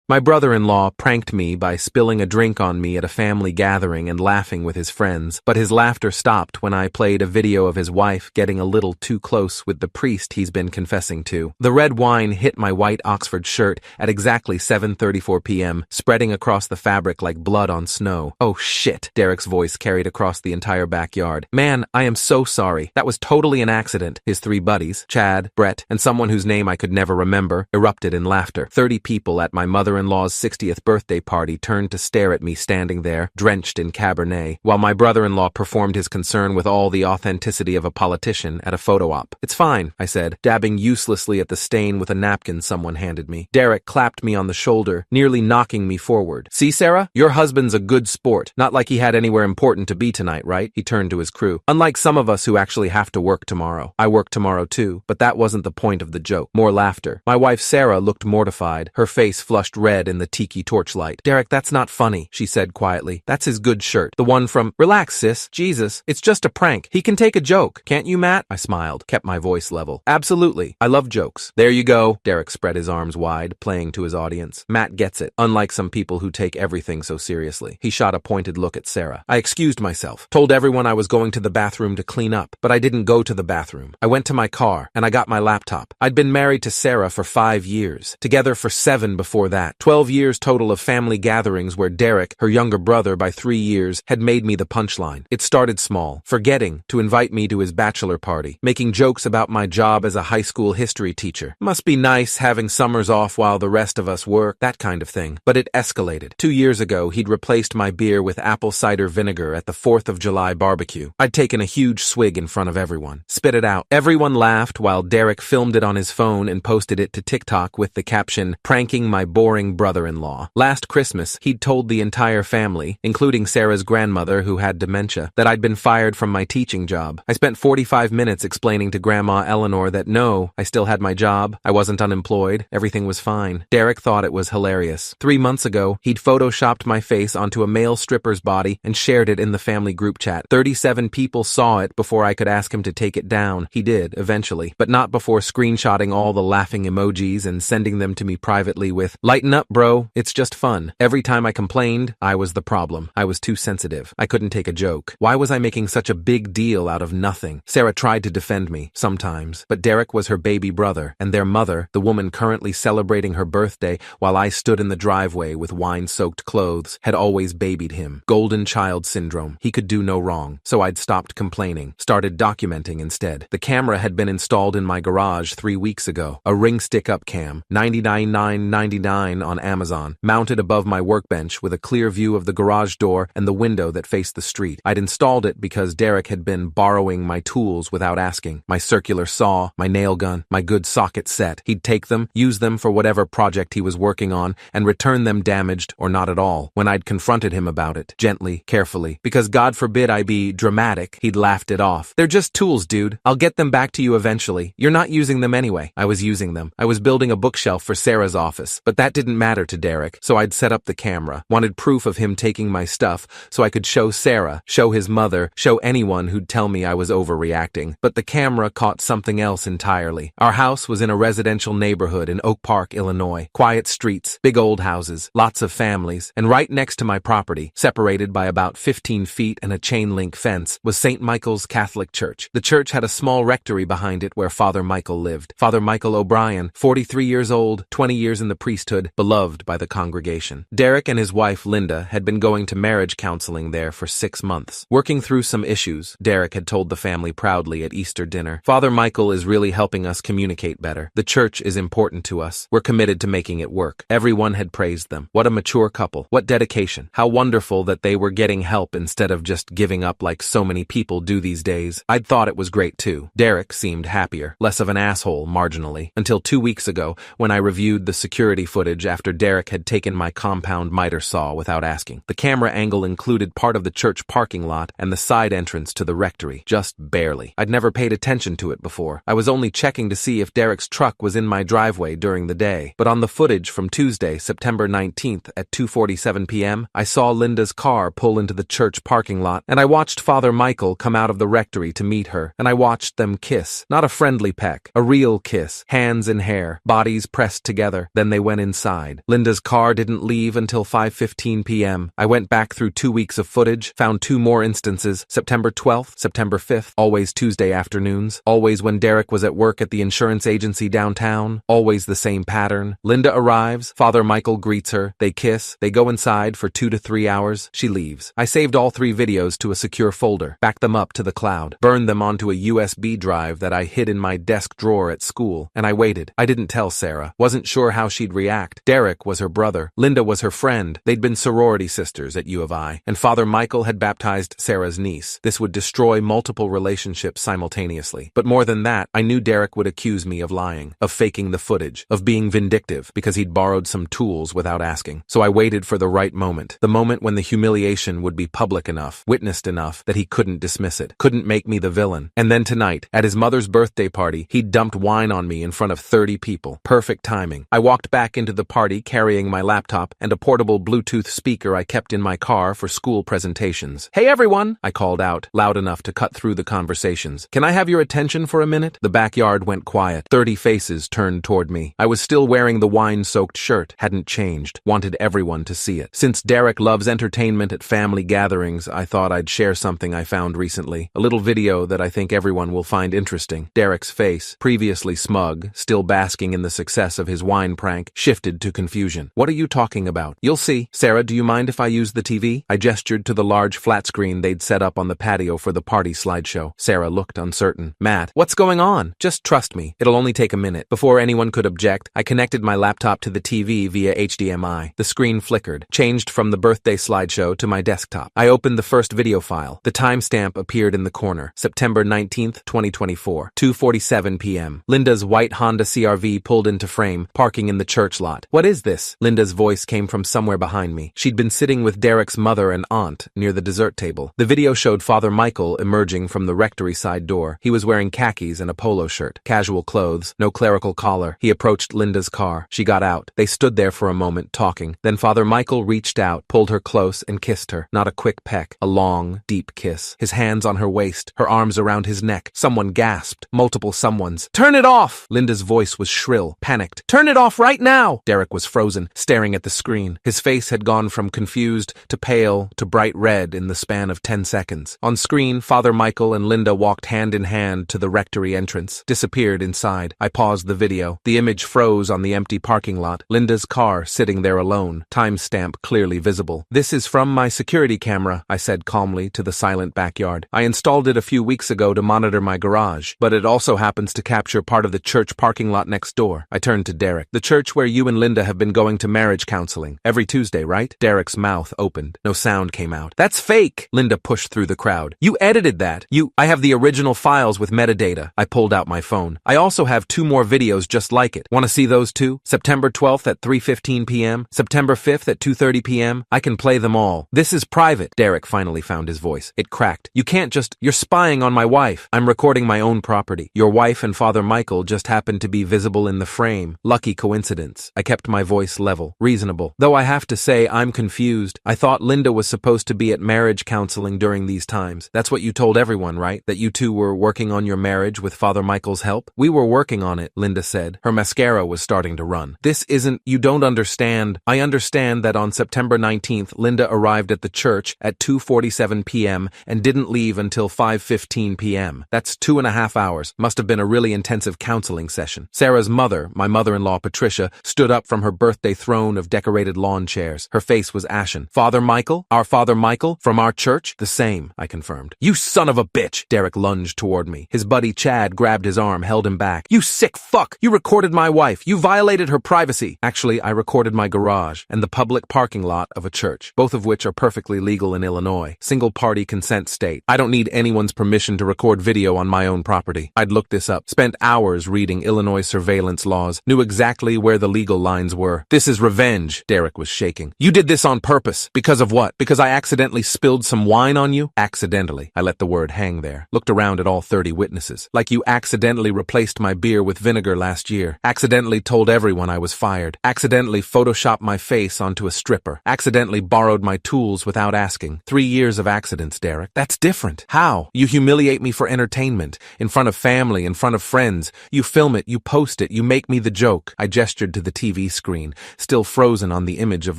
My brother-in-law pranked me by spilling a drink on me at a family gathering and laughing with his friends, but his laughter stopped when I played a video of his wife getting a little too close with the priest he's been confessing to. The red wine hit my white Oxford shirt at exactly 7:34 p.m., spreading across the fabric like blood on snow. Oh shit, Derek's voice carried across the entire backyard. Man, I am so sorry. That was totally an accident. His three buddies, Chad, Brett, and someone whose name I could never remember, erupted in laughter. 30 people at my mother-in-law's 60th birthday party turned to stare at me standing there, drenched in Cabernet, while my brother-in-law performed his concern with all the authenticity of a politician at a photo op. It's fine, I said, dabbing uselessly at the stain with a napkin someone handed me. Derek clapped me on the shoulder, nearly knocking me forward. See, Sarah? Your husband's a good sport. Not like he had anywhere important to be tonight, right? He turned to his crew. Unlike some of us who actually have to work tomorrow. I work tomorrow too, but that wasn't the point of the joke. More laughter. My wife Sarah looked mortified, her face flushed red in the tiki torchlight. Derek, that's not funny, she said quietly. That's his good shirt. The one from, relax sis, Jesus, it's just a prank. He can take a joke. Can't you, Matt? I smiled, kept my voice level. Absolutely. I love jokes. There you go. Derek spread his arms wide, playing to his audience. Matt gets it, unlike some people who take everything so seriously. He shot a pointed look at Sarah. I excused myself, told everyone I was going to the bathroom to clean up, but I didn't go to the bathroom. I went to my car, and I got my laptop. I'd been married to Sarah for 5 years, together for 7 before that. 12 years total of family gatherings where Derek, her younger brother by 3 years, had made me the punchline. It started small, forgetting to invite me to his bachelor party, making jokes about my job as a high school history teacher. Must be nice having summers off while the rest of us work, that kind of thing. But it escalated. 2 years ago, he'd replaced my beer with apple cider vinegar at the 4th of July barbecue. I'd taken a huge swig in front of everyone. Spit it out. Everyone laughed while Derek filmed it on his phone and posted it to TikTok with the caption, "Pranking my boring brother-in-law." Last Christmas, he'd told the entire family, including Sarah's grandmother who had dementia, that I'd been fired from my teaching job. I spent 45 minutes explaining to Grandma Eleanor that no, I still had my job, I wasn't unemployed, everything was fine. Derek thought it was hilarious. 3 months ago, he'd photoshopped my face onto a male stripper's body and shared it in the family group chat. 37 people saw it before I could ask him to take it down. He did, eventually, but not before screenshotting all the laughing emojis and sending them to me privately with, "Lighten up, bro, it's just fun." Every time I complained, I was the problem. I was too sensitive. I couldn't take a joke. Why was I making such a big deal out of nothing? Sarah tried to defend me, sometimes, but Derek was her baby brother, and their mother, the woman currently celebrating her birthday while I stood in the driveway with wine-soaked clothes, had always babied him. Golden child syndrome. He could do no wrong. So I'd stopped complaining, started documenting instead. The camera had been installed in my garage 3 weeks ago. A ring stick-up cam, $99.99 on Amazon, mounted above my workbench with a clear view of the garage door and the window that faced the street. I'd installed it because Derek had been borrowing my tools without asking. My circular saw, my nail gun, my good socket set. He'd take them, use them for whatever project he was working on, and return them damaged or not at all. When I'd confronted him about it, gently, carefully, because God forbid I be dramatic, he'd laughed it off. "They're just tools, dude. I'll get them back to you eventually. You're not using them anyway." I was using them. I was building a bookshelf for Sarah's office, but that didn't matter to Derek, so I'd set up the camera. Wanted proof of him taking my stuff so I could show Sarah, show his mother, show anyone who'd tell me I was overreacting. But the camera caught something else entirely. Our house was in a residential neighborhood in Oak Park, Illinois. Quiet streets, big old houses, lots of families, and right next to my property, separated by about 15 feet and a chain-link fence, was St. Michael's Catholic Church. The church had a small rectory behind it where Father Michael lived. Father Michael O'Brien, 43 years old, 20 years in the priesthood, beloved by the congregation. Derek and his wife Linda had been going to marriage counseling there for 6 months. Working through some issues, Derek had told the family proudly at Easter dinner. "Father Michael is really helping us communicate better. The church is important to us. We're committed to making it work." Everyone had praised them. What a mature couple. What dedication. How wonderful that they were getting help instead of just giving up like so many people do these days. I'd thought it was great too. Derek seemed happier, less of an asshole marginally, until 2 weeks ago when I reviewed the security footage after Derek had taken my compound miter saw without asking. The camera angle included part of the church parking lot and the side entrance to the rectory, just barely. I'd never paid attention to it before. I was only checking to see if Derek's truck was in my driveway during the day. But on the footage from Tuesday, September 19th at 2:47 p.m., I saw Linda's car pull into the church parking lot, and I watched Father Michael come out of the rectory to meet her, and I watched them kiss. Not a friendly peck, a real kiss, hands in hair, bodies pressed together. Then they went inside. inside. Linda's car didn't leave until 5:15 p.m. I went back through 2 weeks of footage, found 2 more instances, September 12th, September 5th, always Tuesday afternoons, always when Derek was at work at the insurance agency downtown, always the same pattern. Linda arrives, Father Michael greets her, they kiss, they go inside for 2 to 3 hours, she leaves. I saved all 3 videos to a secure folder, backed them up to the cloud, burned them onto a USB drive that I hid in my desk drawer at school, and I waited. I didn't tell Sarah, wasn't sure how she'd react. Derek was her brother, Linda was her friend, they'd been sorority sisters at U of I, and Father Michael had baptized Sarah's niece. This would destroy multiple relationships simultaneously. But more than that, I knew Derek would accuse me of lying, of faking the footage, of being vindictive, because he'd borrowed some tools without asking. So I waited for the right moment, the moment when the humiliation would be public enough, witnessed enough, that he couldn't dismiss it, couldn't make me the villain. And then tonight, at his mother's birthday party, he dumped wine on me in front of 30 people. Perfect timing. I walked back into the party carrying my laptop and a portable Bluetooth speaker I kept in my car for school presentations. "Hey everyone," I called out, loud enough to cut through the conversations. "Can I have your attention for a minute?" The backyard went quiet. 30 faces turned toward me. I was still wearing the wine-soaked shirt, hadn't changed, wanted everyone to see it. Since Derek loves entertainment at family gatherings, I thought I'd share something I found recently. A little video that I think everyone will find interesting. Derek's face, previously smug, still basking in the success of his wine prank, shifted to confusion. "What are you talking about?" "You'll see. Sarah, do you mind if I use the TV?" I gestured to the large flat screen they'd set up on the patio for the party slideshow. Sarah looked uncertain. "Matt, what's going on? Just trust me. It'll only take a minute." Before anyone could object, I connected my laptop to the TV via HDMI. The screen flickered, changed from the birthday slideshow to my desktop. I opened the first video file. The timestamp appeared in the corner. September 19th, 2024, 2:47 p.m. Linda's white Honda CR-V pulled into frame, parking in the church lot. "What is this?" Linda's voice came from somewhere behind me. She'd been sitting with Derek's mother and aunt near the dessert table. The video showed Father Michael emerging from the rectory side door. He was wearing khakis and a polo shirt, casual clothes, no clerical collar. He approached Linda's car. She got out. They stood there for a moment, talking. Then Father Michael reached out, pulled her close, and kissed her. Not a quick peck, a long, deep kiss. His hands on her waist, her arms around his neck. Someone gasped. Multiple someones. "Turn it off!" Linda's voice was shrill, panicked. "Turn it off right now!" Derek was frozen, staring at the screen. His face had gone from confused to pale to bright red in the span of 10 seconds. On screen, Father Michael and Linda walked hand in hand to the rectory entrance, disappeared inside. I paused the video. The image froze on the empty parking lot. Linda's car sitting there alone, timestamp clearly visible. "This is from my security camera," I said calmly to the silent backyard. "I installed it a few weeks ago to monitor my garage, but it also happens to capture part of the church parking lot next door." I turned to Derek. "The church where you and Linda have been going to marriage counseling. Every Tuesday, right?" Derek's mouth opened. No sound came out. "That's fake!" Linda pushed through the crowd. "You edited that. I have the original files with metadata." I pulled out my phone. "I also have 2 more videos just like it. Want to see those too? September 12th at 3:15 p.m., September 5th at 2:30 p.m. I can play them all. This is private." Derek finally found his voice. It cracked. "You can't just, you're spying on my wife. I'm recording my own property. Your wife and Father Michael just happened to be visible in the frame. Lucky coincidence." I kept my voice level, reasonable. "Though I have to say I'm confused. I thought Linda was supposed to be at marriage counseling during these times. That's what you told everyone, right? That you two were working on your marriage with Father Michael's help?" "We were working on it," Linda said. Her mascara was starting to run. "This isn't, you don't understand. I understand that on September 19th, Linda arrived at the church at 2:47 p.m. and didn't leave until 5:15 p.m. That's 2.5 hours. Must have been a really intensive counseling session." Sarah's mother, my mother-in-law Patricia, stood up from her birthday throne of decorated lawn chairs. Her face was ashen. "Father Michael? Our Father Michael? From our church?" "The same," I confirmed. "You son of a bitch!" Derek lunged toward me. His buddy Chad grabbed his arm, held him back. "You sick fuck! You recorded my wife! You violated her privacy!" "Actually, I recorded my garage and the public parking lot of a church, both of which are perfectly legal in Illinois. Single-party consent state. I don't need anyone's permission to record video on my own property." I'd looked this up, spent hours reading Illinois surveillance laws, knew exactly where the legal lines were. "This is revenge." Derek was shaking. "You did this on purpose. Because of what? Because I accidentally spilled some wine on you?" "Accidentally." I let the word hang there. Looked around at all 30 witnesses. "Like you accidentally replaced my beer with vinegar last year. Accidentally told everyone I was fired. Accidentally photoshopped my face onto a stripper. Accidentally borrowed my tools without asking. 3 years of accidents, Derek. That's different. How? You humiliate me for entertainment. In front of family, in front of friends. You film it, you post it, you make me the joke." I gestured to the TV TV screen, still frozen on the image of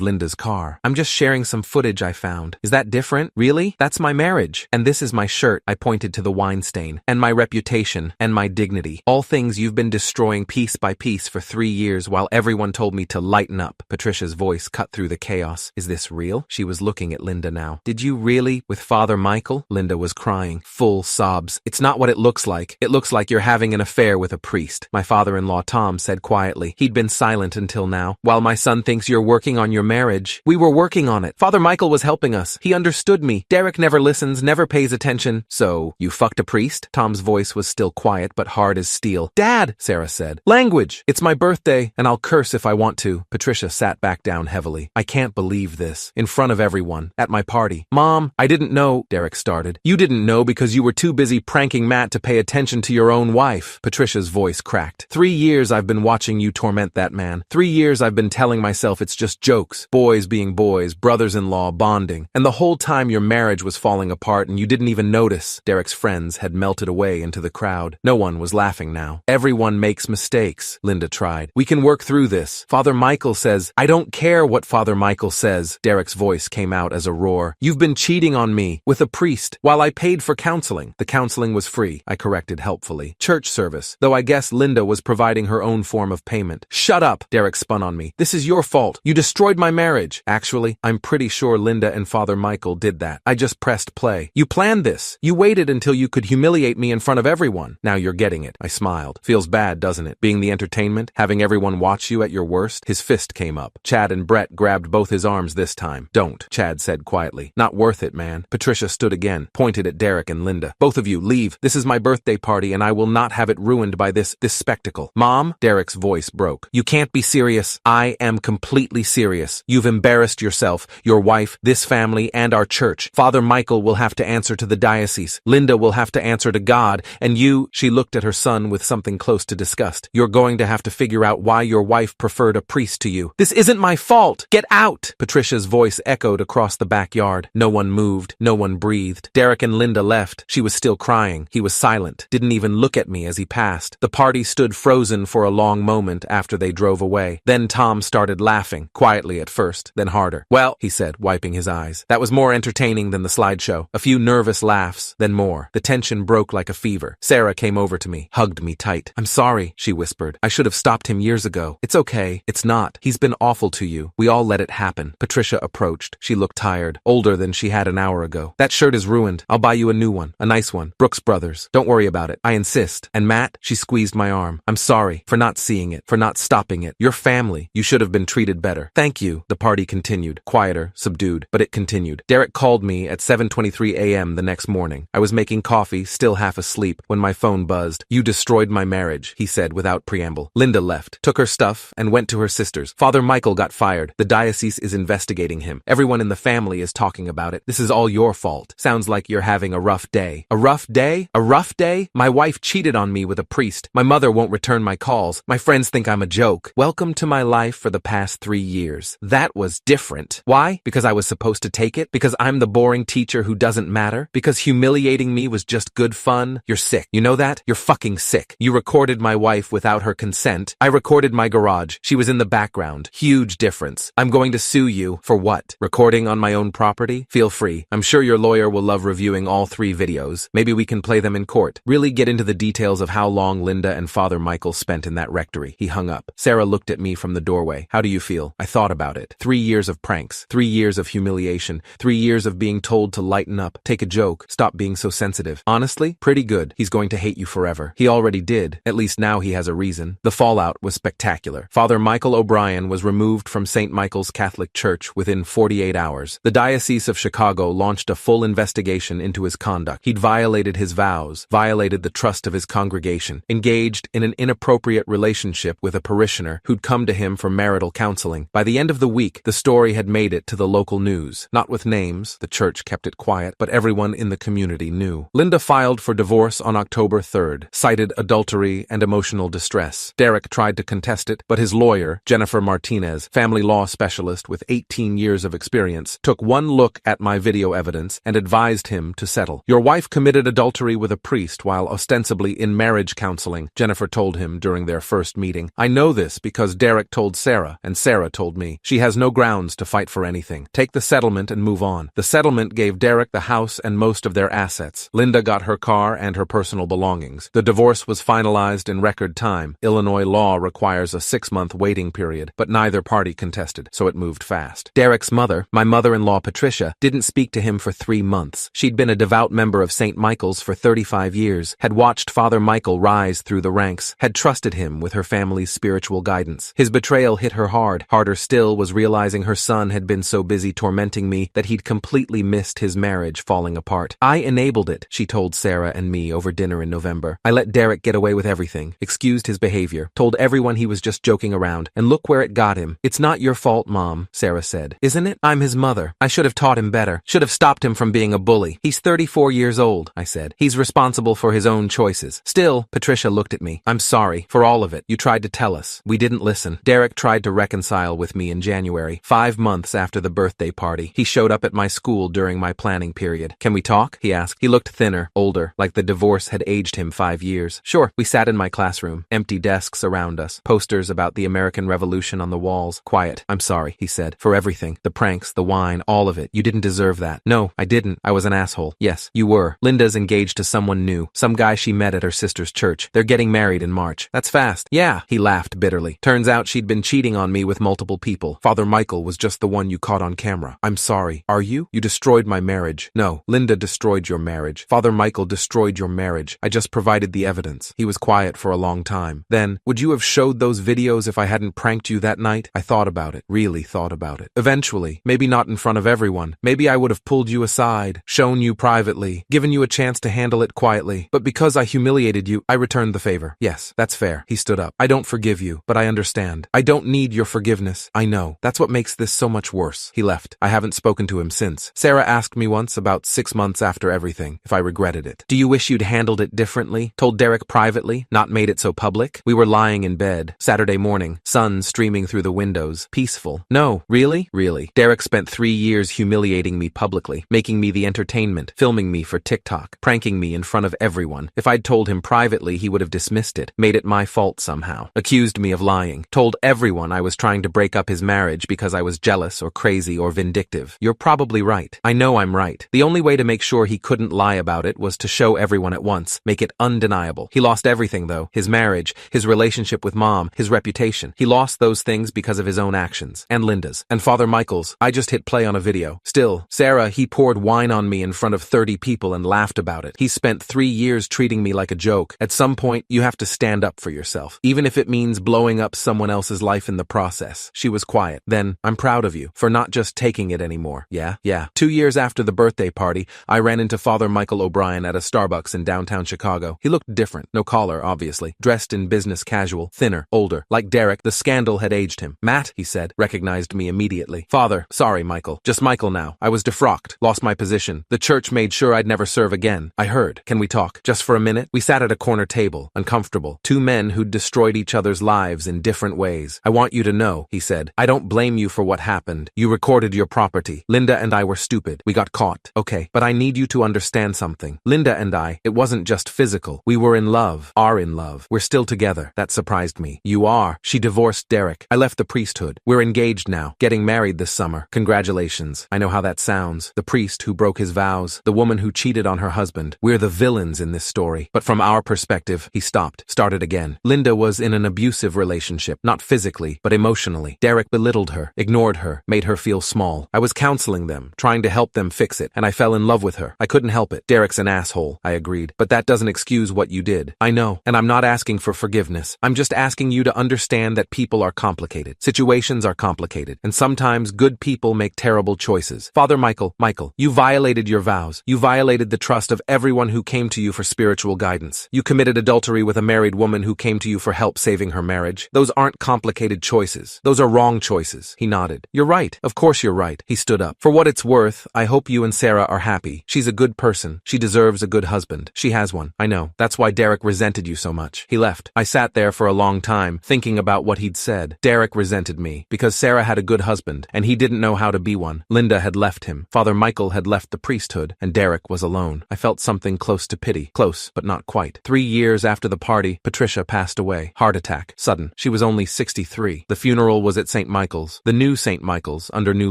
Linda's car. I'm just sharing some footage I found. Is that different? Really? That's my marriage. And this is my shirt, I pointed to the wine stain. And my reputation, and my dignity. All things you've been destroying piece by piece for 3 years while everyone told me to lighten up. Patricia's voice cut through the chaos. Is this real? She was looking at Linda now. Did you really? With Father Michael? Linda was crying, full sobs. It's not what it looks like. It looks like you're having an affair with a priest. My father-in-law Tom said quietly. He'd been silent until now. While my son thinks you're working on your marriage, we were working on it. Father Michael was helping us. He understood me. Derek never listens, never pays attention. So, you fucked a priest? Tom's voice was still quiet but hard as steel. Dad, Sarah said. Language! It's my birthday, and I'll curse if I want to. Patricia sat back down heavily. I can't believe this. In front of everyone. At my party. Mom, I didn't know, Derek started. You didn't know because you were too busy pranking Matt to pay attention to your own wife. Patricia's voice cracked. 3 years I've been watching you torment that man. 3 years I've been telling myself it's just jokes. Boys being boys, brothers-in-law bonding. And the whole time your marriage was falling apart and you didn't even notice. Derek's friends had melted away into the crowd. No one was laughing now. Everyone makes mistakes, Linda tried. We can work through this. Father Michael says, I don't care what Father Michael says. Derek's voice came out as a roar. You've been cheating on me with a priest while I paid for counseling. The counseling was free, I corrected helpfully. Church service, though I guess Linda was providing her own form of payment. Shut up, Derek spun on me. This is your fault. You destroyed my marriage. Actually, I'm pretty sure Linda and Father Michael did that. I just pressed play. You planned this. You waited until you could humiliate me in front of everyone. Now you're getting it. I smiled. Feels bad, doesn't it? Being the entertainment, having everyone watch you at your worst. His fist came up. Chad and Brett grabbed both his arms this time. Don't, Chad said quietly. Not worth it, man. Patricia stood again, pointed at Derek and Linda. Both of you, leave. This is my birthday party and I will not have it ruined by this spectacle. Mom? Derek's voice broke. You can't be serious. I am completely serious. You've embarrassed yourself, your wife, this family, and our church. Father Michael will have to answer to the diocese. Linda will have to answer to God. And you, she looked at her son with something close to disgust. You're going to have to figure out why your wife preferred a priest to you. This isn't my fault. Get out! Patricia's voice echoed across the backyard. No one moved. No one breathed. Derek and Linda left. She was still crying. He was silent. Didn't even look at me as he passed. The party stood frozen for a long moment after they drove away. Then Tom started laughing, quietly at first, then harder. Well, he said, wiping his eyes. That was more entertaining than the slideshow. A few nervous laughs, then more. The tension broke like a fever. Sarah came over to me, hugged me tight. I'm sorry, she whispered. I should have stopped him years ago. It's okay. It's not. He's been awful to you. We all let it happen. Patricia approached. She looked tired, older than she had an hour ago. That shirt is ruined. I'll buy you a new one. A nice one. Brooks Brothers. Don't worry about it. I insist. And Matt? She squeezed my arm. I'm sorry for not seeing it, for not stopping it. Your family. You should have been treated better. Thank you. The party continued. Quieter, subdued, but it continued. Derek called me at 7:23 a.m. the next morning. I was making coffee, still half asleep, when my phone buzzed. You destroyed my marriage, he said without preamble. Linda left, took her stuff, and went to her sister's. Father Michael got fired. The diocese is investigating him. Everyone in the family is talking about it. This is all your fault. Sounds like you're having a rough day. A rough day? A rough day? My wife cheated on me with a priest. My mother won't return my calls. My friends think I'm a joke. Welcome to my life for the past 3 years. That was different. Why? Because I was supposed to take it? Because I'm the boring teacher who doesn't matter? Because humiliating me was just good fun? You're sick. You know that? You're fucking sick. You recorded my wife without her consent. I recorded my garage. She was in the background. Huge difference. I'm going to sue you. For what? Recording on my own property? Feel free. I'm sure your lawyer will love reviewing all 3 videos. Maybe we can play them in court. Really get into the details of how long Linda and Father Michael spent in that rectory. He hung up. Sarah looked at me from the doorway. How do you feel? I thought about it. 3 years of pranks. 3 years of humiliation. 3 years of being told to lighten up. Take a joke. Stop being so sensitive. Honestly, pretty good. He's going to hate you forever. He already did. At least now he has a reason. The fallout was spectacular. Father Michael O'Brien was removed from St. Michael's Catholic Church within 48 hours. The Diocese of Chicago launched a full investigation into his conduct. He'd violated his vows, violated the trust of his congregation, engaged in an inappropriate relationship with a parishioner who'd come to him for marital counseling. By the end of the week, the story had made it to the local news. Not with names, the church kept it quiet, but everyone in the community knew. Linda filed for divorce on October 3rd, cited adultery and emotional distress. Derek tried to contest it, but his lawyer, Jennifer Martinez, family law specialist with 18 years of experience, took one look at my video evidence and advised him to settle. Your wife committed adultery with a priest while ostensibly in marriage counseling, Jennifer told him during their first meeting. I know this because Derek told Sarah, and Sarah told me. She has no grounds to fight for anything. Take the settlement and move on. The settlement gave Derek the house and most of their assets. Linda got her car and her personal belongings. The divorce was finalized in record time. Illinois law requires a 6-month waiting period, but neither party contested, so it moved fast. Derek's mother, my mother-in-law Patricia, didn't speak to him for 3 months. She'd been a devout member of St. Michael's for 35 years, had watched Father Michael rise through the ranks, had trusted him with her family's spiritual guidance. His betrayal hit her hard. Harder still was realizing her son had been so busy tormenting me that he'd completely missed his marriage falling apart. I enabled it, she told Sarah and me over dinner in November. I let Derek get away with everything, excused his behavior, told everyone he was just joking around, and look where it got him. It's not your fault, Mom, Sarah said. Isn't it? I'm his mother. I should have taught him better. Should have stopped him from being a bully. He's 34 years old, I said. He's responsible for his own choices. Still, Patricia looked at me. I'm sorry for all of it. You tried to tell us. We didn't listen. Derek tried to reconcile with me in January, 5 months after the birthday party. He showed up at my school during my planning period. Can we talk? He asked. He looked thinner, older, like the divorce had aged him 5 years. Sure. We sat in my classroom, empty desks around us, posters about the American Revolution on the walls. Quiet. I'm sorry, he said, for everything. The pranks, the wine, all of it. You didn't deserve that. No, I didn't. I was an asshole. Yes, you were. Linda's engaged to someone new, some guy she met at her sister's church. They're getting married in March. That's fast. Yeah, he laughed bitterly. Turns out she'd been cheating on me with multiple people. Father Michael was just the one you caught on camera. I'm sorry. Are you? You destroyed my marriage. No, Linda destroyed your marriage. Father Michael destroyed your marriage. I just provided the evidence. He was quiet for a long time. Then, would you have showed those videos if I hadn't pranked you that night? I thought about it. Really thought about it. Eventually, maybe not in front of everyone. Maybe I would have pulled you aside, shown you privately, given you a chance to handle it quietly. But because I humiliated you, I returned the favor. Yes, that's fair. He stood up. I don't forgive you, but I understand. I don't need your forgiveness. I know. That's what makes this so much worse. He left. I haven't spoken to him since. Sarah asked me once, about 6 months after everything, if I regretted it. Do you wish you'd handled it differently? Told Derek privately, not made it so public? We were lying in bed, Saturday morning, sun streaming through the windows, peaceful. No, really? Really. Derek spent 3 years humiliating me publicly, making me the entertainment, filming me for TikTok, pranking me in front of everyone. If I'd told him privately, he would have dismissed it, made it my fault somehow, accused me of lying, told everyone I was trying to break up his marriage because I was jealous or crazy or vindictive. You're probably right. I know I'm right. The only way to make sure he couldn't lie about it was to show everyone at once, make it undeniable. He lost everything though, his marriage, his relationship with Mom, his reputation. He lost those things because of his own actions, and Linda's, and Father Michael's. I just hit play on a video. Still, Sarah, he poured wine on me in front of 30 people and laughed about it. He spent 3 years treating me like a joke. At some point, you have to stand up for yourself, even if it means blowing up someone else's life in the process. She was quiet. Then, I'm proud of you for not just taking it anymore. Yeah. 2 years after the birthday party, I ran into Father Michael O'Brien at a Starbucks in downtown Chicago. He looked different. No collar, obviously. Dressed in business casual, thinner, older. Like Derek, the scandal had aged him. Matt, he said, recognized me immediately. Father, sorry, Michael. Just Michael now. I was defrocked, lost my position. The church made sure I'd never serve again. I heard. Can we talk? Just for a minute? We sat at a corner table, uncomfortable. 2 men who'd destroyed each other's lives in different ways. I want you to know, he said, I don't blame you for what happened. You recorded your property. Linda and I were stupid. We got caught. Okay, but I need you to understand something. Linda and I, it wasn't just physical. We were in love. Are in love. We're still together. That surprised me. You are. She divorced Derek. I left the priesthood. We're engaged now. Getting married this summer. Congratulations. I know how that sounds. The priest who broke his vows. The woman who cheated on her husband. We're the villains in this story. But from our perspective, he stopped. Started again. Linda was in an abusive relationship. Not physically, but emotionally. Derek belittled her, ignored her, made her feel small. I was counseling them, trying to help them fix it, and I fell in love with her. I couldn't help it. Derek's an asshole, I agreed. But that doesn't excuse what you did. I know, and I'm not asking for forgiveness. I'm just asking you to understand that people are complicated. Situations are complicated, and sometimes good people make terrible choices. Father Michael, you violated your vows. You violated the trust of everyone who came to you for spiritual guidance. You committed adultery with a married woman who came to you for help saving her marriage. Those aren't complicated choices. Those are wrong choices. He nodded. You're right. Of course you're right. He stood up. For what it's worth, I hope you and Sarah are happy. She's a good person. She deserves a good husband. She has one. I know. That's why Derek resented you so much. He left. I sat there for a long time, thinking about what he'd said. Derek resented me, because Sarah had a good husband, and he didn't know how to be one. Linda had left him. Father Michael had left the priesthood, and Derek was alone. I felt something close to pity. Close, but not quite. 3 years after the party, Patricia passed away. Heart attack. Sudden. She was only only 63. The funeral was at St. Michael's, the new St. Michael's, under new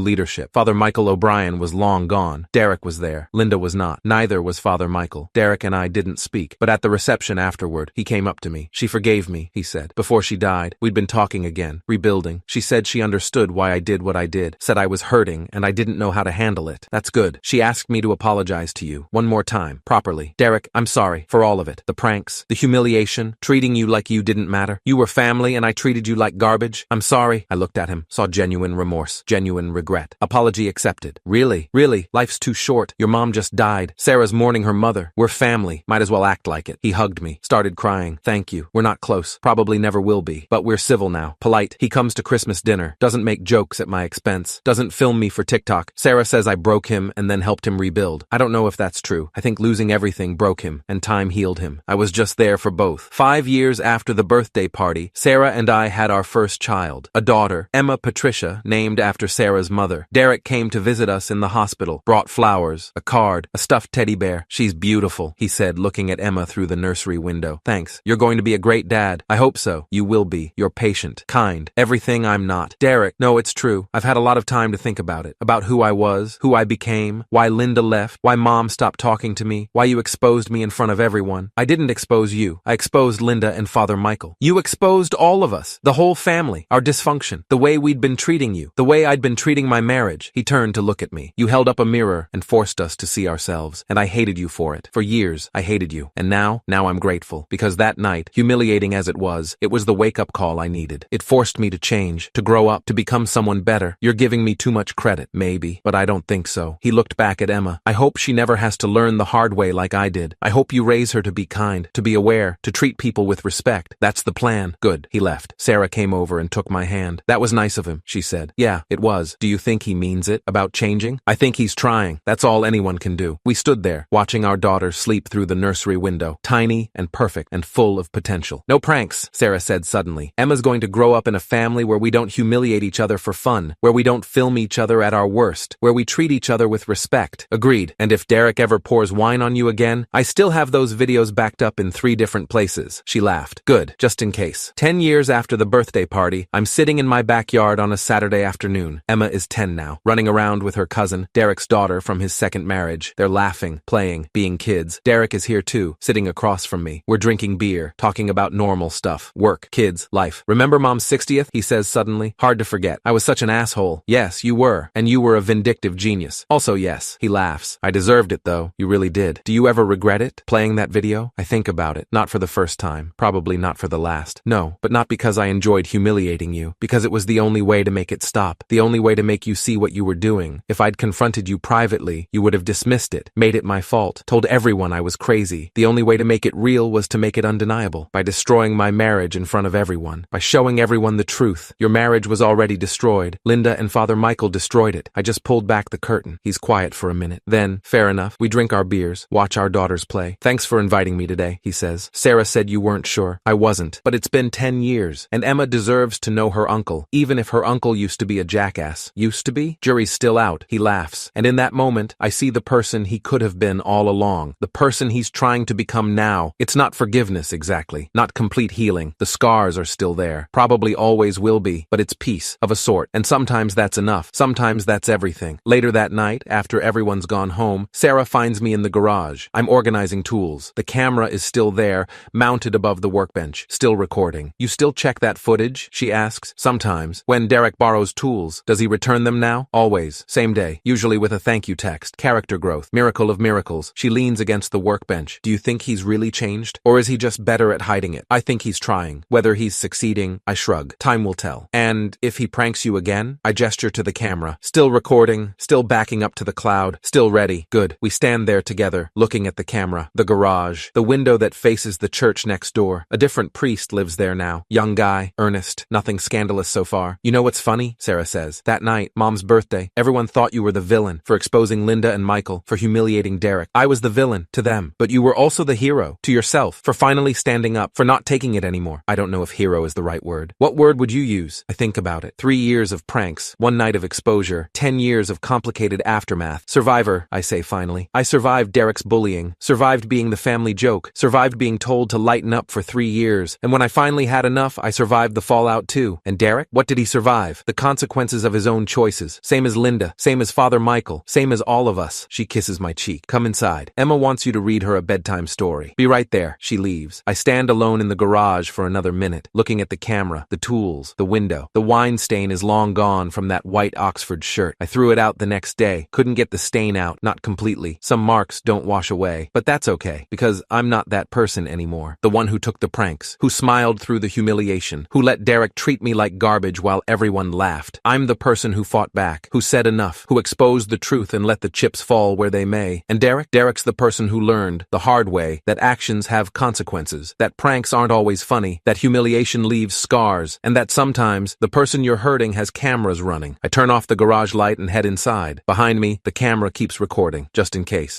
leadership. Father Michael O'Brien was long gone. Derek was there. Linda was not. Neither was Father Michael. Derek and I didn't speak, but at the reception afterward, he came up to me. She forgave me, he said. Before she died, we'd been talking again, rebuilding. She said she understood why I did what I did, said I was hurting and I didn't know how to handle it. That's good. She asked me to apologize to you one more time, properly. Derek, I'm sorry for all of it. The pranks, the humiliation, treating you like you didn't matter. You were family and I treated you like garbage. I'm sorry. I looked at him, saw genuine remorse, genuine regret. Apology accepted. Really? Really? Life's too short. Your mom just died. Sarah's mourning her mother. We're family. Might as well act like it. He hugged me, started crying. Thank you. We're not close. Probably never will be. But we're civil now. Polite. He comes to Christmas dinner. Doesn't make jokes at my expense. Doesn't film me for TikTok. Sarah says I broke him and then helped him rebuild. I don't know if that's true. I think losing everything broke him and time healed him. I was just there for both. 5 years after the birthday party, Sarah and I had our first child, a daughter, Emma Patricia, named after Sarah's mother. Derek came to visit us in the hospital, brought flowers, a card, a stuffed teddy bear. She's beautiful, he said, looking at Emma through the nursery window. Thanks. You're going to be a great dad. I hope so. You will be. You're patient, kind, everything I'm not. Derek, no, it's true. I've had a lot of time to think about it, about who I was, who I became, why Linda left, why Mom stopped talking to me, why you exposed me in front of everyone. I didn't expose you. I exposed Linda and Father Michael. You exposed all of us, the whole family, our dysfunction, the way we'd been treating you, the way I'd been treating my marriage. He turned to look at me. You held up a mirror and forced us to see ourselves, and I hated you for it. For years, I hated you. And now I'm grateful, because that night, humiliating as it was the wake-up call I needed. It forced me to change, to grow up, to become someone better. You're giving me too much credit, maybe, but I don't think so. He looked back at Emma. I hope she never has to learn the hard way like I did. I hope you raise her to be kind, to be aware, to treat people with respect. That's the plan. Good. He left. Sarah came over and took my hand. That was nice of him, she said. Yeah, it was. Do you think he means it, about changing? I think he's trying. That's all anyone can do. We stood there, watching our daughter sleep through the nursery window, tiny and perfect and full of potential. No pranks, Sarah said suddenly. Emma's going to grow up in a family where we don't humiliate each other for fun, where we don't film each other at our worst, where we treat each other with respect. Agreed. And if Derek ever pours wine on you again, I still have those videos backed up in 3 different places. She laughed. Good, just in case. 10 years after the birthday party, I'm sitting in my backyard on a Saturday afternoon. Emma is 10 now, running around with her cousin, Derek's daughter from his second marriage. They're laughing, playing, being kids. Derek is here too, sitting across from me. We're drinking beer, talking about normal stuff. Work, kids, life. Remember Mom's 60th? He says suddenly. Hard to forget. I was such an asshole. Yes, you were. And you were a vindictive genius. Also yes. He laughs. I deserved it though. You really did. Do you ever regret it? Playing that video? I think about it. Not for the first time. Probably not for the last. No, but not because I enjoyed humiliating you. Because it was the only way to make it stop. The only way to make you see what you were doing. If I'd confronted you privately, you would have dismissed it, made it my fault, told everyone I was crazy. The only way to make it real was to make it undeniable. By destroying my marriage in front of everyone. By showing everyone the truth. Your marriage was already destroyed. Linda and Father Michael destroyed it. I just pulled back the curtain. He's quiet for a minute. Then, fair enough, we drink our beers, watch our daughters play. Thanks for inviting me today, he says. Sarah said you weren't sure. I wasn't. But it's been 10 years, and Emma deserves to know her uncle, even if her uncle used to be a jackass. Used to be? Jury's still out. He laughs. And in that moment, I see the person he could have been all along. The person he's trying to become now. It's not forgiveness exactly. Not complete healing. The scars are still there. Probably always will be, but it's peace, of a sort. And sometimes that's enough. Sometimes that's everything. Later that night, after everyone's gone home, Sarah finds me in the garage. I'm organizing tools. The camera is still there, mounted above the workbench, still recording. You still check that footage? She asks. Sometimes. When Derek borrows tools, does he return them now? Always. Same day. Usually with a thank you text. Character growth. Miracle of miracles. She leans against the workbench. Do you think he's really changed? Or is he just better at hiding it? I think he's trying. Whether he's succeeding, I shrug. Time will tell. And if he pranks you again? I gesture to the camera. Still recording, still backing up to the cloud, still ready. Good. We stand there together, looking at the camera, the garage, the window that faces the church next door. A different priest lives there now. Young guy, earnest, nothing scandalous so far. You know what's funny? Sarah says. That night, Mom's birthday, everyone thought you were the villain for exposing Linda and Michael, for humiliating Derek. I was the villain to them, but you were also the hero to yourself for finally standing up, for not taking it anymore. I don't know if hero is the right word. What word would you use? I think about it. 3 years of pranks, 1 night of exposure, 10 years of complicated aftermath. Survivor, I say finally. I survived Derek's bullying, survived being the family joke, survived being told to lighten up for 3 years, and when I finally had enough, enough, I survived the fallout too. And Derek? What did he survive? The consequences of his own choices. Same as Linda. Same as Father Michael. Same as all of us. She kisses my cheek. Come inside. Emma wants you to read her a bedtime story. Be right there. She leaves. I stand alone in the garage for another minute, looking at the camera, the tools, the window. The wine stain is long gone from that white Oxford shirt. I threw it out the next day. Couldn't get the stain out, not completely. Some marks don't wash away. But that's okay, because I'm not that person anymore. The one who took the pranks, who smiled through the humiliation, who let Derek treat me like garbage while everyone laughed. I'm the person who fought back, who said enough, who exposed the truth and let the chips fall where they may. And Derek's the person who learned, the hard way, that actions have consequences, that pranks aren't always funny, that humiliation leaves scars, and that sometimes the person you're hurting has cameras running. I turn off the garage light and head inside. Behind me, the camera keeps recording, just in case.